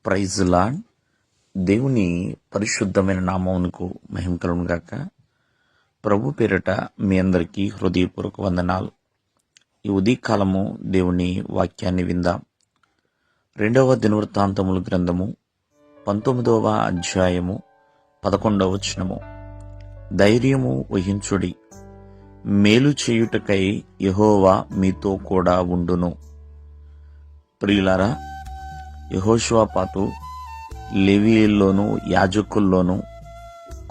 Praise lord. దేవుని పరిశుద్ధమైన నామమునకు మహిమ కలుగును గాక. ప్రభు పేరిట మీ అందరికీ హృదయపూర్వక వందనాలు. ఈ ఉదయకాలము దేవుని వాక్యాన్ని విందాం. 2వ దినవృత్తాంతముల గ్రంథము 19వ అధ్యాయము 11వ వచనము. ధైర్యము వహించుడి, మేలు చేయుటకై యెహోవా మీతో కూడా ఉండును. ప్రియులారా, యెహోషువపాతు లేవీయుల్లోనూ యాజకుల్లోనూ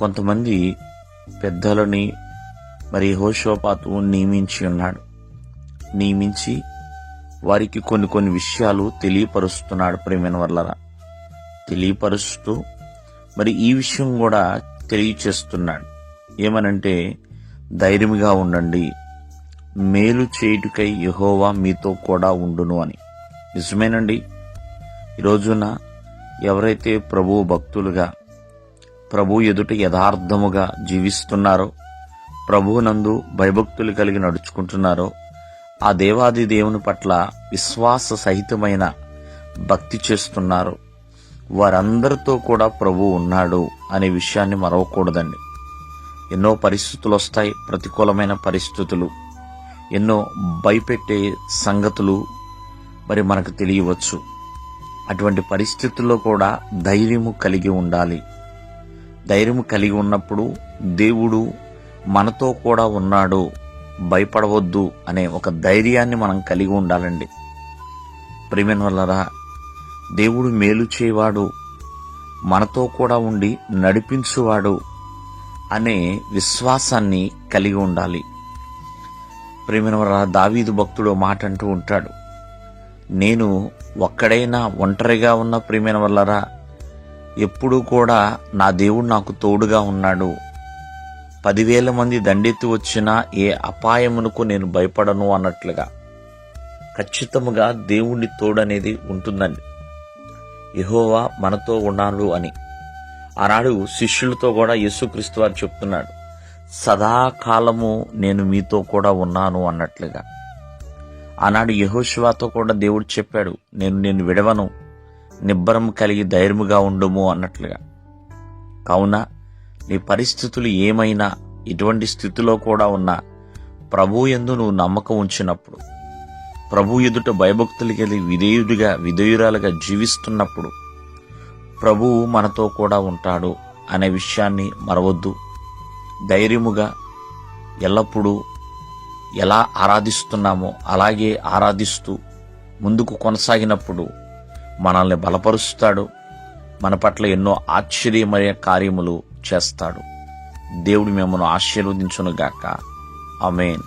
కొంతమంది పెద్దలని యెహోషువపాతు నియమించి ఉన్నాడు. నియమించి వారికి కొన్ని విషయాలు తెలియపరుస్తున్నాడు. ప్రియమైన వాళ్ళరా, తెలియపరుస్తూ ఈ విషయం కూడా తెలియచేస్తున్నాడు. ఏమనంటే, ధైర్యంగా ఉండండి, మేలు చేయుటకై యెహోవా మీతో కూడా ఉండును అని. నిజమేనండి. ఈ రోజున ఎవరైతే ప్రభు భక్తులుగా, ప్రభు ఎదుట యథార్థముగా జీవిస్తున్నారో, ప్రభువునందు భయభక్తులు కలిగి నడుచుకుంటున్నారో, ఆ దేవాది దేవుని పట్ల విశ్వాస సహితమైన భక్తి చేస్తున్నారు, వారందరితో కూడా ప్రభు ఉన్నాడు అనే విషయాన్ని మరవకూడదండి. ఎన్నో పరిస్థితులు వస్తాయి, ప్రతికూలమైన పరిస్థితులు, ఎన్నో భయపెట్టే సంగతులు మనకు తెలియవచ్చు. అటువంటి పరిస్థితుల్లో కూడా ధైర్యము కలిగి ఉండాలి. ధైర్యము కలిగి ఉన్నప్పుడు దేవుడు మనతో కూడా ఉన్నాడు, భయపడవద్దు అనే ఒక ధైర్యాన్ని మనం కలిగి ఉండాలండి. ప్రియమైన వాళ్ళరా, దేవుడు మేలు చేయవాడు, మనతో కూడా ఉండి నడిపించువాడు అనే విశ్వాసాన్ని కలిగి ఉండాలి. ప్రియమైన వాళ్ళరా, దావీదు భక్తుడు మాట అంటూ ఉంటాడు, నేను ఒక్కడైనా ఒంటరిగా ఉన్న ప్రియమైన వాళ్ళరా, ఎప్పుడూ కూడా నా దేవుడు నాకు తోడుగా ఉన్నాడు. 10,000 మంది దండెత్తి వచ్చినా ఏ అపాయమునకు నేను భయపడను అన్నట్లుగా ఖచ్చితంగా దేవుని తోడనేది ఉంటుందండి. యెహోవా మనతో ఉన్నాడు అని ఆనాడు శిష్యులతో కూడా యేసుక్రీస్తు వారు చెప్తున్నాడు, సదాకాలము నేను మీతో కూడా ఉన్నాను అన్నట్లుగా. ఆనాడు యెహోషువతో కూడా దేవుడు చెప్పాడు, నేను విడవను, నిబ్బరం కలిగి ధైర్యముగా ఉండుము అన్నట్లుగా. కావున నీ పరిస్థితులు ఏమైనా, ఇటువంటి స్థితిలో కూడా ఉన్నా, ప్రభు యందు నువ్వు నమ్మకం ఉంచినప్పుడు, ప్రభు ఎదుట భయభక్తులు కలిగి విధేయురాలుగా జీవిస్తున్నప్పుడు ప్రభువు మనతో కూడా ఉంటాడు అనే విషయాన్ని మరవద్దు. ధైర్యముగా ఎల్లప్పుడూ ఎలా ఆరాధిస్తున్నామో అలాగే ఆరాధిస్తూ ముందుకు కొనసాగినప్పుడు మనల్ని బలపరుస్తాడు, మన పట్ల ఎన్నో ఆశ్చర్యమయ కార్యములు చేస్తాడు. దేవుడు మిమ్మల్ని ఆశీర్వదించునుగాక. ఆమేన్.